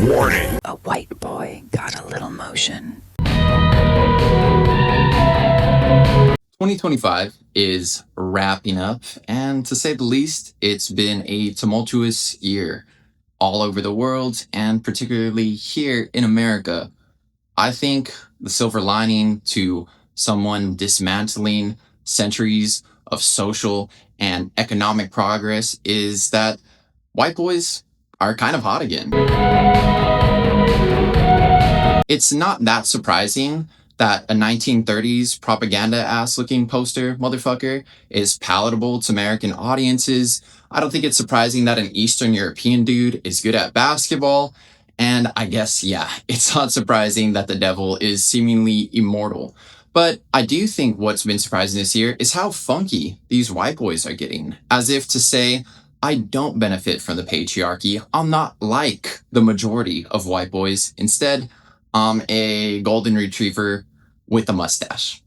Warning. A white boy got a little motion. 2025 is wrapping up, and to say the least, it's been a tumultuous year all over the world, and particularly here in America. I think the silver lining to someone dismantling centuries of social and economic progress is that white boys are kind of hot again. It's not that surprising that a 1930s propaganda-ass looking poster motherfucker is palatable to American audiences. I don't think it's surprising that an Eastern European dude is good at basketball. And I guess, yeah, it's not surprising that the devil is seemingly immortal. But I do think what's been surprising this year is how funky these white boys are getting. As if to say, I don't benefit from the patriarchy. I'm not like the majority of white boys. Instead, I'm a golden retriever with a mustache.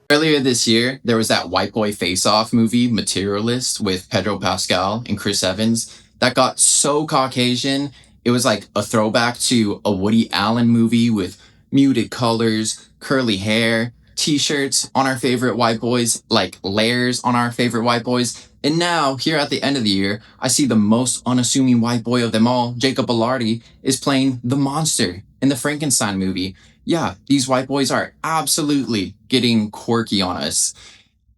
Earlier this year, there was that white boy face-off movie, Materialist, with Pedro Pascal and Chris Evans that got so Caucasian, it was like a throwback to a Woody Allen movie with muted colors, curly hair, t-shirts on our favorite white boys, like layers on our favorite white boys. And now, here at the end of the year, I see the most unassuming white boy of them all, Jacob Elordi, is playing the monster in the Frankenstein movie. Yeah, these white boys are absolutely getting quirky on us.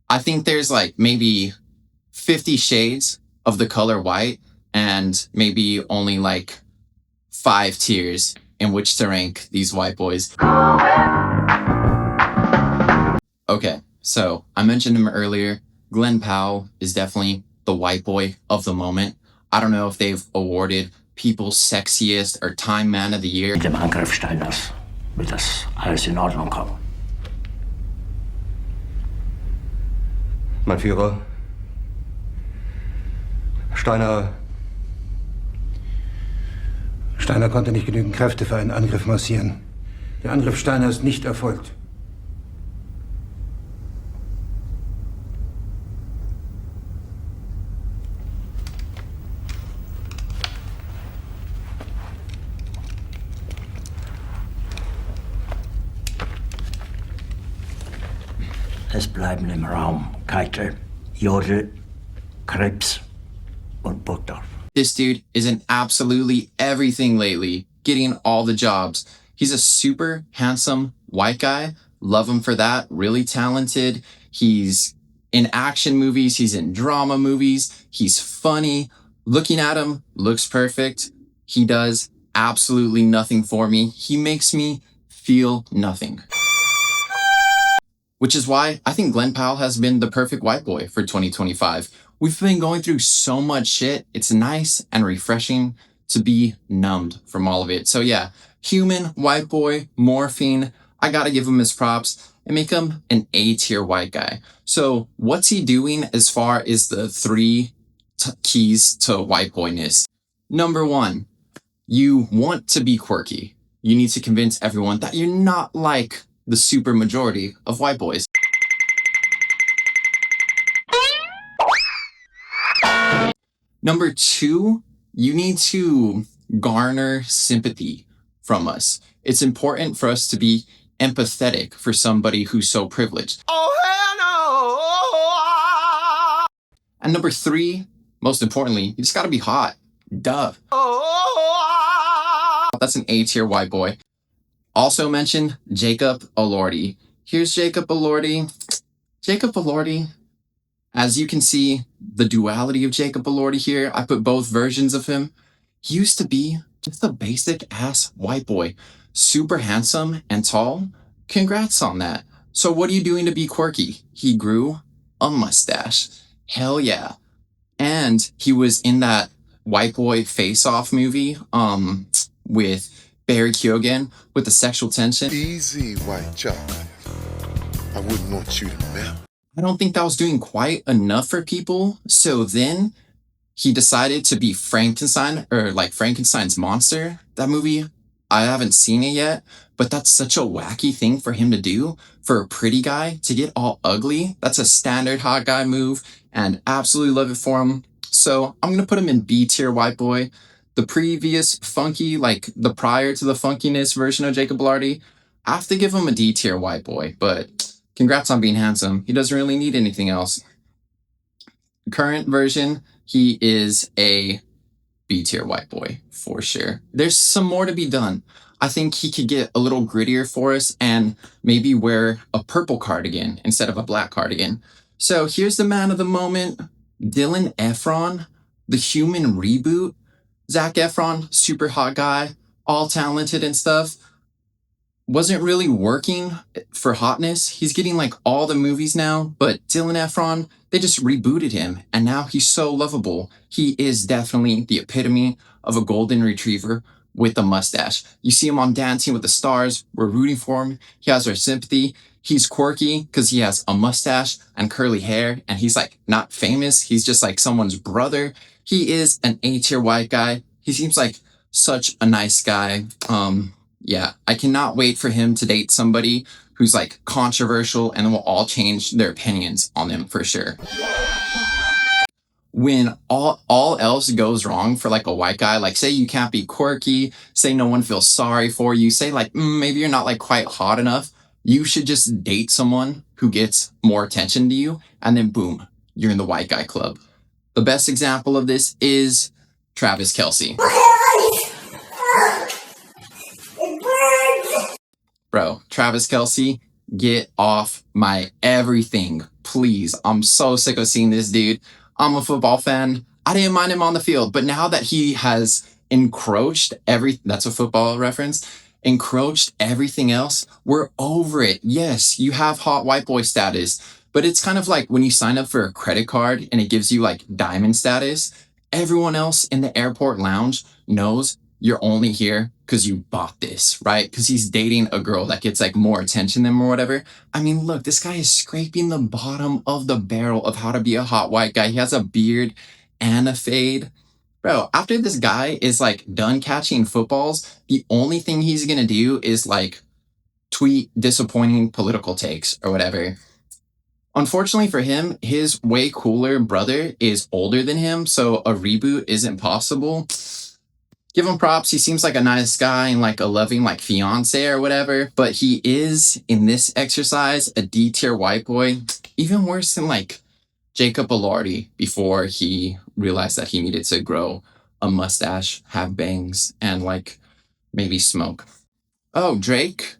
I think there's like maybe 50 shades of the color white and maybe only like 5 tiers in which to rank these white boys. Okay, so I mentioned him earlier. Glenn Powell is definitely the white boy of the moment. I don't know if they've awarded People's Sexiest or Time Man of the Year. Mit dem Angriff Steiners wird das alles in Ordnung kommen. Mein Führer, Steiner konnte nicht genügend Kräfte für einen Angriff massieren. Der Angriff Steiner ist nicht erfolgt. Es bleiben im Raum Keitel, Jodel, Krebs und Burgdorf. This dude is in absolutely everything lately, getting all the jobs. He's a super handsome white guy. Love him for that. Really talented. He's in action movies. He's in drama movies. He's funny. Looking at him, looks perfect. He does absolutely nothing for me. He makes me feel nothing. Which is why I think Glenn Powell has been the perfect white boy for 2025. We've been going through so much shit. It's nice and refreshing to be numbed from all of it. So yeah, human white boy, morphine. I gotta give him his props and make him an A-tier white guy. So what's he doing as far as the 3 keys to white boyness? Number 1, you want to be quirky. You need to convince everyone that you're not like the super majority of white boys. Number 2, you need to garner sympathy from us. It's important for us to be empathetic for somebody who's so privileged. Oh, hell no! And number 3, most importantly, you just gotta be hot. Duh. That's an A-tier white boy. Also mentioned Jacob Elordi. Here's Jacob Elordi. Jacob Elordi, as you can see, the duality of Jacob Elordi here. I put both versions of him. He used to be just a basic ass white boy. Super handsome and tall. Congrats on that. So what are you doing to be quirky? He grew a mustache. Hell yeah. And he was in that white boy face-off movie with Barry Keoghan with the sexual tension. Easy, white chocolate. I wouldn't want you to melt. I don't think that was doing quite enough for people. So then he decided to be Frankenstein, or like Frankenstein's monster. That movie, I haven't seen it yet, but that's such a wacky thing for him to do. For a pretty guy to get all ugly, that's a standard hot guy move, and absolutely love it for him. So I'm gonna put him in B tier white boy. The previous funky, like the prior to the funkiness version of Jacob Elordi, I have to give him a D tier white boy, but congrats on being handsome. He doesn't really need anything else. Current version, he is a B tier white boy for sure. There's some more to be done. I think he could get a little grittier for us and maybe wear a purple cardigan instead of a black cardigan. So here's the man of the moment, Dylan Efron, the Human reboot. Zac Efron, super hot guy, all talented and stuff. Wasn't really working for hotness. He's getting like all the movies now, but Dylan Efron, they just rebooted him and now he's so lovable. He is definitely the epitome of a golden retriever with a mustache. You see him on Dancing with the Stars. We're rooting for him. He has our sympathy. He's quirky because he has a mustache and curly hair and he's like not famous. He's just like someone's brother. He is an A tier white guy. He seems like such a nice guy. Yeah, I cannot wait for him to date somebody who's like controversial and will all change their opinions on them for sure. When all else goes wrong for like a white guy, like say you can't be quirky, say no one feels sorry for you, say like maybe you're not like quite hot enough, you should just date someone who gets more attention to you and then boom, you're in the white guy club. The best example of this is Travis Kelce. Bro, Travis Kelce, get off my everything, please. I'm so sick of seeing this dude. I'm a football fan. I didn't mind him on the field, but now that he has encroached that's a football reference, encroached everything else, we're over it. Yes, you have hot white boy status, but it's kind of like when you sign up for a credit card and it gives you like diamond status, everyone else in the airport lounge knows you're only here because you bought this, right? Because he's dating a girl that gets like more attention than him or whatever. I mean, look, this guy is scraping the bottom of the barrel of how to be a hot white guy. He has a beard and a fade. Bro, after this guy is like done catching footballs, the only thing he's gonna do is like tweet disappointing political takes or whatever. Unfortunately for him, his way cooler brother is older than him, so a reboot isn't possible. Give him props. He seems like a nice guy and like a loving like fiance or whatever, but he is in this exercise a D tier white boy, even worse than like Jacob Elordi before he realized that he needed to grow a mustache, have bangs, and like maybe smoke. Oh, Drake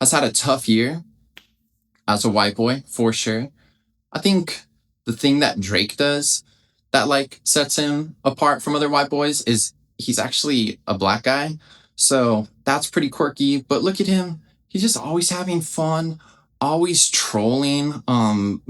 has had a tough year as a white boy for sure. I think the thing that Drake does that like sets him apart from other white boys is he's actually a black guy. So that's pretty quirky, but look at him. He's just always having fun, always trolling,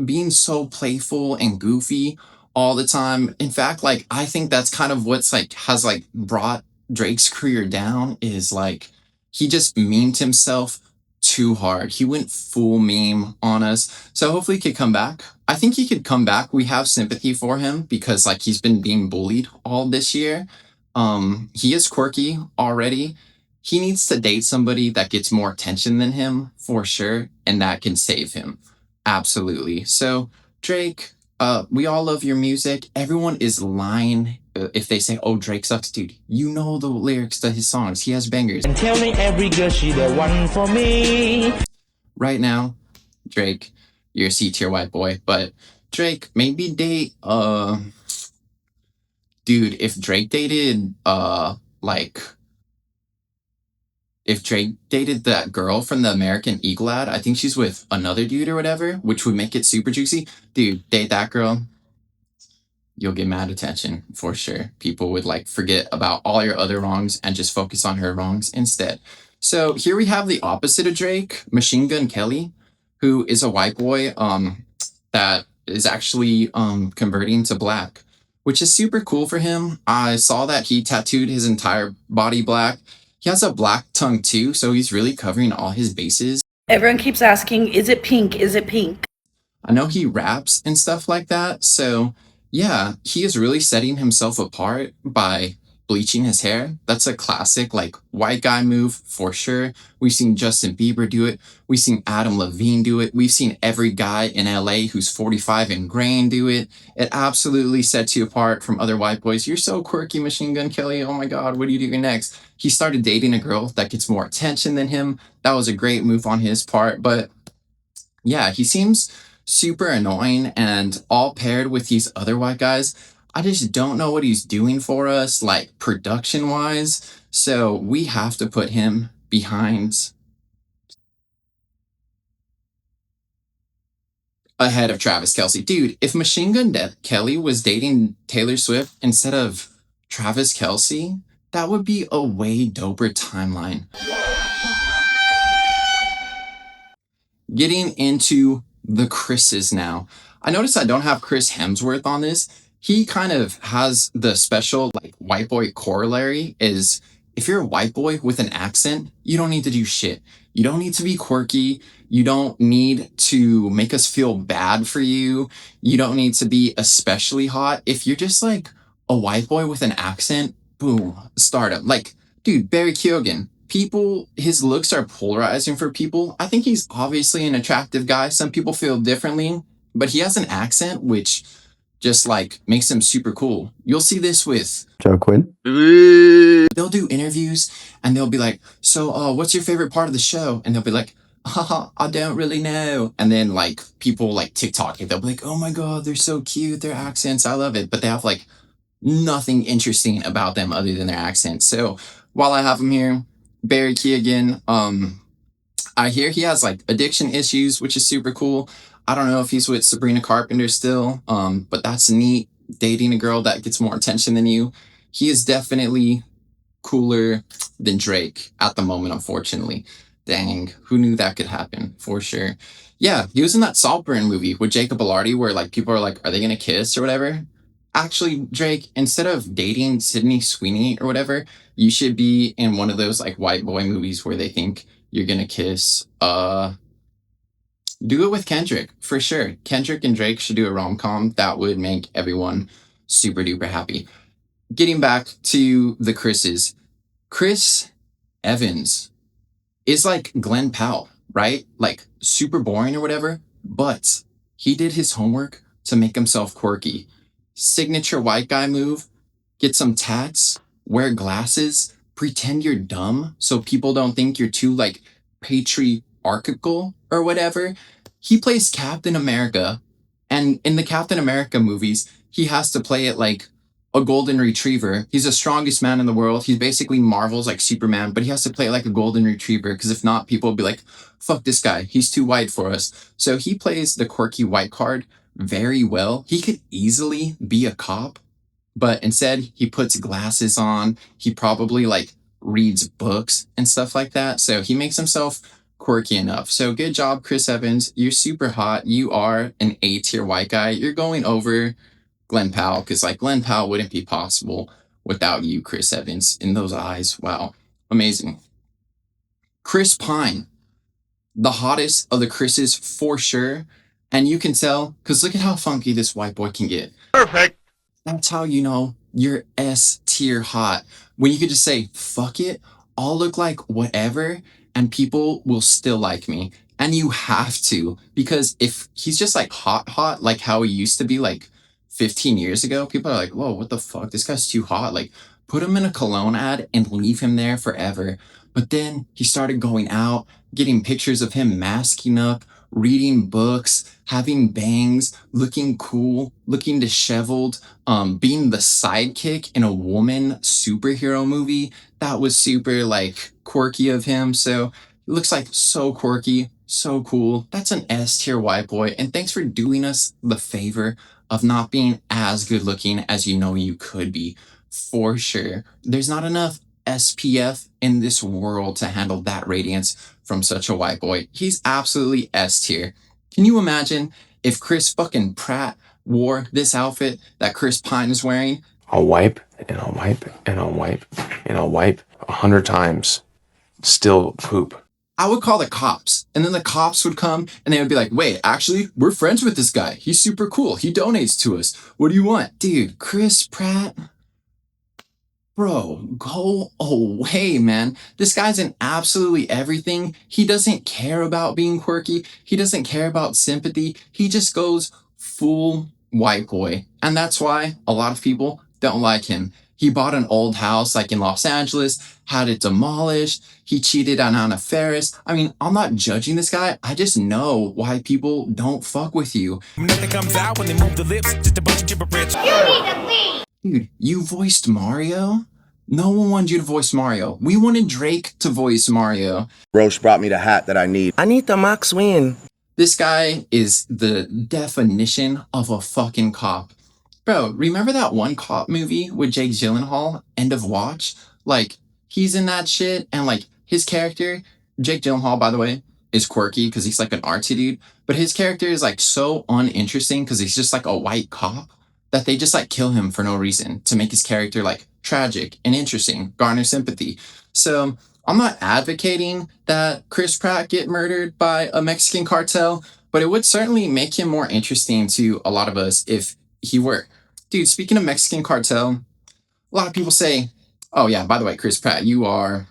being so playful and goofy all the time. In fact, like I think that's kind of what's like has like brought Drake's career down is like he just memed himself too hard. He went full meme on us. So hopefully he could come back. I think he could come back. We have sympathy for him because like he's been being bullied all this year. He is quirky already. He needs to date somebody that gets more attention than him for sure, and that can save him. Absolutely. So Drake, we all love your music. Everyone is lying if they say, oh, Drake sucks, dude. You know the lyrics to his songs. He has bangers. And tell me every girl she the one for me. Right now, Drake, you're a C tier white boy, but Drake, maybe date dude, if Drake dated if Drake dated that girl from the American Eagle ad, I think she's with another dude or whatever, which would make it super juicy. Dude, date that girl. You'll get mad attention for sure. People would like forget about all your other wrongs and just focus on her wrongs instead. So here we have the opposite of Drake, Machine Gun Kelly, who is a white boy that is actually converting to black, which is super cool for him. I saw that he tattooed his entire body black. He has a black tongue too, so he's really covering all his bases. Everyone keeps asking, is it pink? Is it pink? I know he raps and stuff like that, so yeah, he is really setting himself apart by bleaching his hair. That's a classic, like, white guy move for sure. We've seen Justin Bieber do it. We've seen Adam Levine do it. We've seen every guy in LA who's 45 and graying do it. It absolutely sets you apart from other white boys. You're so quirky, Machine Gun Kelly. Oh my God, what are you doing next? He started dating a girl that gets more attention than him. That was a great move on his part. But yeah, he seems super annoying, and all paired with these other white guys, I just don't know what he's doing for us, like production wise. So we have to put him behind ahead of Travis Kelce. Dude, if Machine Gun Kelly was dating Taylor Swift instead of Travis Kelce, that would be a way doper timeline. Getting into the Chris's now. I noticed I don't have Chris Hemsworth on this. He kind of has the special like white boy corollary is if you're a white boy with an accent, you don't need to do shit. You don't need to be quirky. You don't need to make us feel bad for you. You don't need to be especially hot. If you're just like a white boy with an accent, boom, stardom. Like, dude, Barry Keoghan. People, his looks are polarizing for people. I think he's obviously an attractive guy. Some people feel differently, but he has an accent which just like makes him super cool. You'll see this with Joe Quinn. they'll do interviews and they'll be like, so what's your favorite part of the show? And they'll be like, haha, I don't really know. And then like people like TikTok, they'll be like, oh my God, they're so cute, their accents, I love it. But they have like nothing interesting about them other than their accent. So while I have him here, Barry Keoghan, I hear he has like addiction issues, which is super cool. I don't know if he's with Sabrina Carpenter still, but that's neat. Dating a girl that gets more attention than you. He is definitely cooler than Drake at the moment, unfortunately. Dang, who knew that could happen? For sure. Yeah, he was in that Saltburn movie with Jacob Elordi where like people are like, are they gonna kiss or whatever? Actually, Drake, instead of dating Sydney Sweeney or whatever, you should be in one of those like white boy movies where they think you're gonna kiss. Do it with Kendrick, for sure. Kendrick and Drake should do a rom-com. That would make everyone super duper happy. Getting back to the Chris's. Chris Evans is like Glenn Powell, right? Like super boring or whatever, but he did his homework to make himself quirky. Signature white guy move, get some tats, wear glasses, pretend you're dumb so people don't think you're too like patriarchal or whatever. He plays Captain America, and in the Captain America movies, he has to play it like a golden retriever. He's the strongest man in the world. He's basically Marvel's like Superman, but he has to play it like a golden retriever because if not, people will be like, fuck this guy. He's too white for us. So he plays the quirky white card very well. He could easily be a cop, but instead he puts glasses on. He probably like reads books and stuff like that. So he makes himself quirky enough. So good job, Chris Evans. You're super hot. You are an A-tier white guy. You're going over Glenn Powell because like Glenn Powell wouldn't be possible without you, Chris Evans. In those eyes, wow, amazing. Chris Pine, the hottest of the Chris's for sure. And you can tell because look at how funky this white boy can get. Perfect. That's how you know you're S-tier hot. When you could just say, fuck it, I'll look like whatever and people will still like me. And you have to, because if he's just like hot, like how he used to be like 15 years ago, people are like, whoa, what the fuck? This guy's too hot. Like, put him in a cologne ad and leave him there forever. But then he started going out, getting pictures of him masking up, reading books, having bangs, looking cool, looking disheveled, being the sidekick in a woman superhero movie. That was super like quirky of him. So it looks like so quirky, so cool. That's an S-tier white boy. And thanks for doing us the favor of not being as good looking as you know you could be. For sure. There's not enough SPF in this world to handle that radiance from such a white boy. He's absolutely S-tier. Can you imagine if Chris fucking Pratt wore this outfit that Chris Pine is wearing? I'll wipe and I'll wipe and I'll wipe and I'll wipe 100 times. Still poop. I would call the cops, and then the cops would come and they would be like, wait, actually, we're friends with this guy. He's super cool. He donates to us. What do you want? Dude, Chris Pratt. Bro, go away, man. This guy's in absolutely everything. He doesn't care about being quirky. He doesn't care about sympathy. He just goes full white boy. And that's why a lot of people don't like him. He bought an old house like in Los Angeles, had it demolished. He cheated on Anna Faris. I mean, I'm not judging this guy. I just know why people don't fuck with you. Nothing comes out when they move the lips, just a bunch of gibberish. Dude, you voiced Mario? No one wanted you to voice Mario. We wanted Drake to voice Mario. Roche brought me the hat that I need. I need the Max win. This guy is the definition of a fucking cop. Bro, remember that one cop movie with Jake Gyllenhaal, End of Watch? Like, he's in that shit, and like, his character, Jake Gyllenhaal, by the way, is quirky because he's like an artsy dude, but his character is like so uninteresting because he's just like a white cop that they just like kill him for no reason to make his character like tragic and interesting, garner sympathy. So I'm not advocating that Chris Pratt get murdered by a Mexican cartel, but it would certainly make him more interesting to a lot of us if he were. Dude, speaking of Mexican cartel, a lot of people say, oh yeah, by the way, Chris Pratt, you are...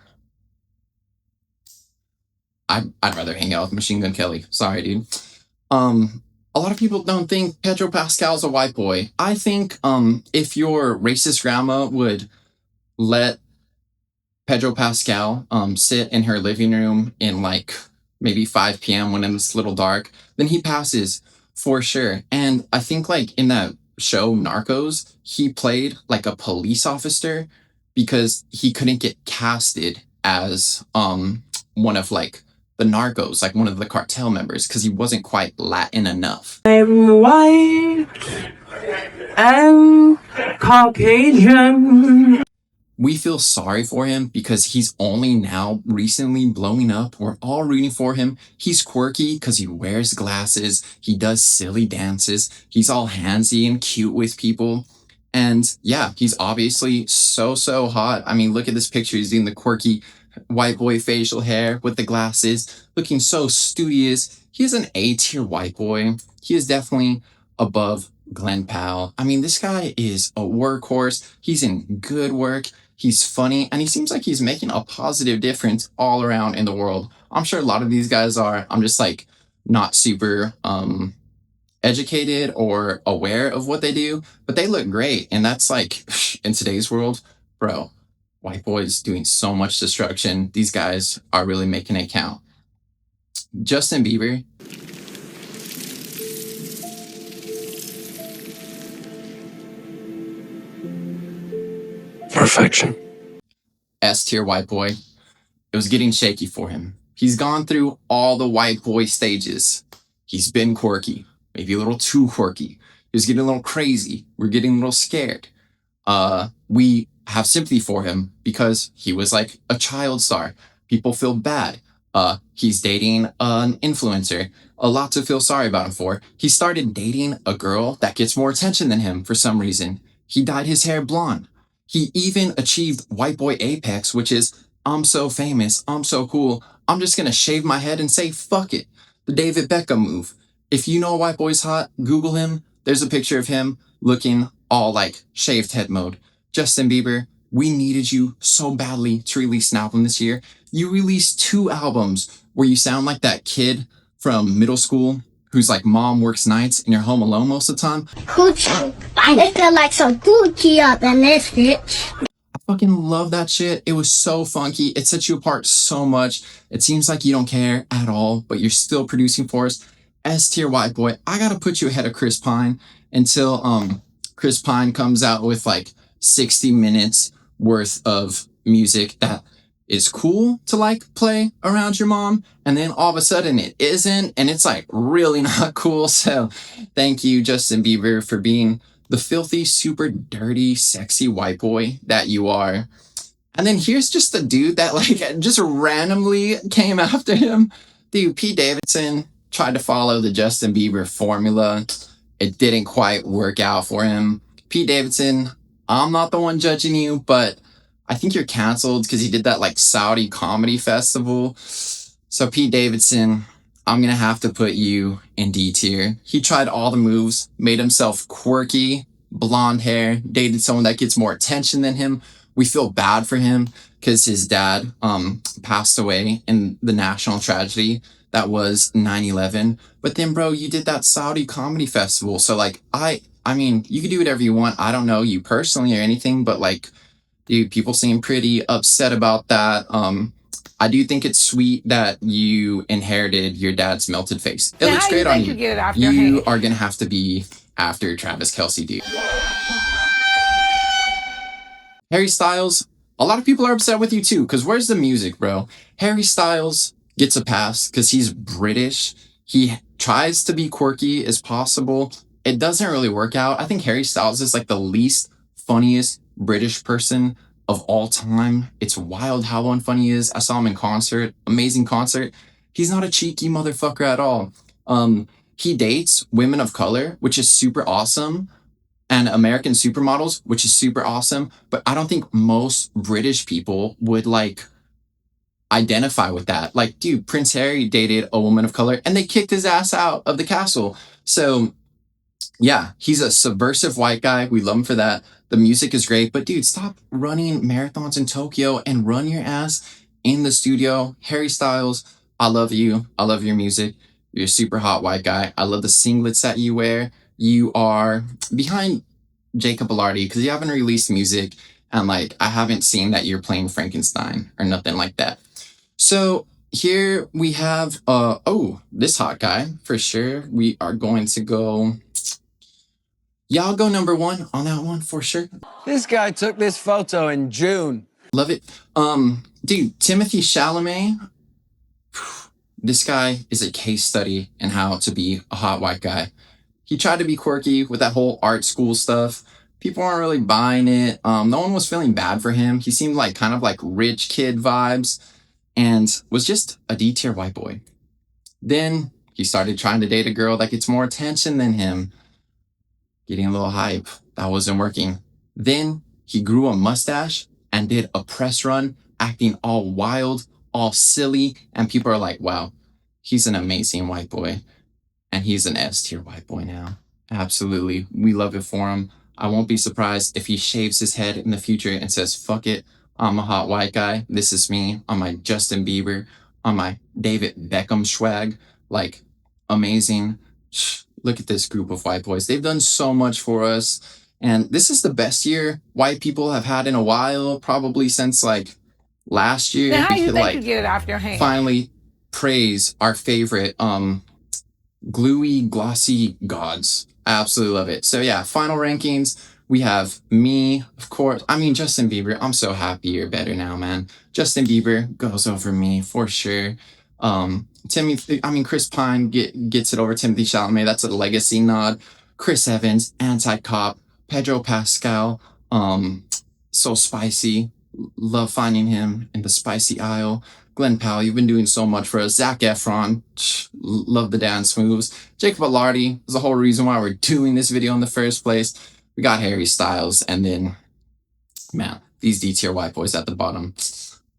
I'd rather hang out with Machine Gun Kelly. Sorry, dude. A lot of people don't think Pedro Pascal's a white boy. I think if your racist grandma would let Pedro Pascal sit in her living room in like maybe 5 p.m. when it's a little dark, then he passes for sure. And I think like in that show Narcos, he played like a police officer because he couldn't get casted as one of like the narcos, like one of the cartel members, because he wasn't quite Latin enough. I'm white and Caucasian. We feel sorry for him because he's only now recently blowing up. We're all rooting for him. He's quirky because he wears glasses. He does silly dances. He's all handsy and cute with people. And yeah, he's obviously so hot. I mean, look at this picture. He's doing the quirky white boy facial hair with the glasses, looking so studious. He is an A-tier white boy. He is definitely above Glenn Powell. I mean, this guy is a workhorse. He's in good work. He's funny, and he seems like he's making a positive difference all around in the world. I'm sure a lot of these guys are. I'm just like not super educated or aware of what they do, but they look great. And that's like, in today's world, bro, white boys doing so much destruction. These guys are really making it count. Justin Bieber. Perfection. S-tier white boy. It was getting shaky for him. He's gone through all the white boy stages. He's been quirky, maybe a little too quirky. He was getting a little crazy. We're getting a little scared. We have sympathy for him because he was like a child star. People feel bad. He's dating an influencer. A lot to feel sorry about him for. He started dating a girl that gets more attention than him for some reason. He dyed his hair blonde. He even achieved white boy apex, which is, I'm so famous, I'm so cool, I'm just gonna shave my head and say fuck it. The David Beckham move. If you know a white boy's hot, Google him. There's a picture of him looking all like shaved head mode. Justin Bieber, we needed you so badly to release an album this year. You released 2 albums where you sound like that kid from middle school whose like mom works nights and you're home alone most of the time. Coochie. I feel like some coochie up in this bitch. I fucking love that shit. It was so funky. It sets you apart so much. It seems like you don't care at all, but you're still producing for us. S-tier white boy. I gotta put you ahead of Chris Pine until Chris Pine comes out with like 60 minutes worth of music that is cool to like play around your mom, and then all of a sudden it isn't, and it's like really not cool. So thank you, Justin Bieber, for being the filthy, super dirty, sexy white boy that you are. And then here's just the dude that like just randomly came after him. Dude, Pete Davidson tried to follow the Justin Bieber formula. It didn't quite work out for him. Pete Davidson, I'm not the one judging you, but I think you're canceled because he did that like Saudi comedy festival. So Pete Davidson, I'm going to have to put you in D tier. He tried all the moves, made himself quirky, blonde hair, dated someone that gets more attention than him, We feel bad for him because his dad passed away in the national tragedy that was 9/11. But then, bro, you did that Saudi comedy festival. So like, I mean, you can do whatever you want. I don't know you personally or anything, but like, dude, people seem pretty upset about that. I do think it's sweet that you inherited your dad's melted face. It looks great on you. You are gonna have to be after Travis Kelce, dude. Harry Styles, a lot of people are upset with you too, because where's the music, bro? Harry Styles gets a pass because he's British. He tries to be quirky as possible. It doesn't really work out. I think Harry Styles is like the least funniest British person of all time. It's wild how unfunny he is. I saw him in concert, amazing concert. He's not a cheeky motherfucker at all. He dates women of color, which is super awesome, and American supermodels, which is super awesome. But I don't think most British people would like identify with that. Like, dude, Prince Harry dated a woman of color and they kicked his ass out of the castle. So yeah, he's a subversive white guy. We love him for that. The music is great, but dude, stop running marathons in Tokyo and run your ass in the studio. Harry Styles, I love you. I love your music. You're a super hot white guy. I love the singlets that you wear. You are behind Jacob Elordi because you haven't released music, and like I haven't seen that you're playing Frankenstein or nothing like that. So here we have this hot guy for sure. We are going to go. Yeah, I'll go number one on that one for sure. This guy took this photo in June. Love it. Dude, Timothee Chalamet. This guy is a case study in how to be a hot white guy. He tried to be quirky with that whole art school stuff. People weren't really buying it. No one was feeling bad for him. He seemed like kind of like rich kid vibes and was just a D-tier white boy. Then he started trying to date a girl that gets more attention than him. Getting a little hype. That wasn't working. Then he grew a mustache and did a press run, acting all wild, all silly. And people are like, wow, he's an amazing white boy. And he's an S-tier white boy now. Absolutely. We love it for him. I won't be surprised if he shaves his head in the future and says, fuck it, I'm a hot white guy. This is me on my Justin Bieber, on my David Beckham swag. Like, amazing. Look at this group of white boys. They've done so much for us. And this is the best year white people have had in a while, probably since like last year. Now, how we you could think like you get it off your hands? finally praise our favorite gluey, glossy gods. I absolutely love it. So yeah, final rankings. We have me, of course. I mean, Justin Bieber. I'm so happy you're better now, man. Justin Bieber goes over me for sure. Chris Pine gets it over Timothee Chalamet. That's a legacy nod. Chris Evans, anti-cop. Pedro Pascal, so spicy. Love finding him in the spicy aisle. Glenn Powell, you've been doing so much for us. Zac Efron, love the dance moves. Jacob Elordi is the whole reason why we're doing this video in the first place. We got Harry Styles, and then, man, these D-tier white boys at the bottom.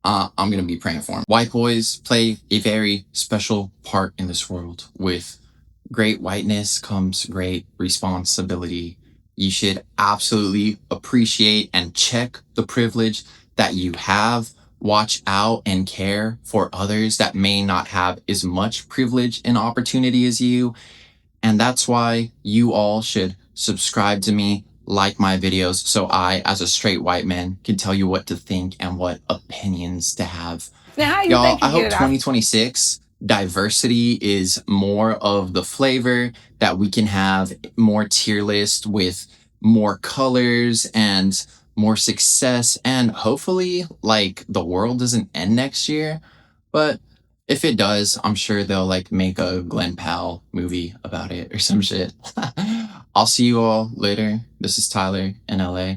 I'm going to be praying for them. White boys play a very special part in this world. With great whiteness comes great responsibility. You should absolutely appreciate and check the privilege that you have. Watch out and care for others that may not have as much privilege and opportunity as you. And that's why you all should subscribe to me, like my videos, so I, as a straight white man, can tell you what to think and what opinions to have. Now, how you Y'all, think you I hope get it off? 2026 diversity is more of the flavor, that we can have more tier list with more colors and more success, and hopefully like the world doesn't end next year. But if it does, I'm sure they'll like make a Glenn Powell movie about it or some shit. I'll see you all later. This is Tyler in LA.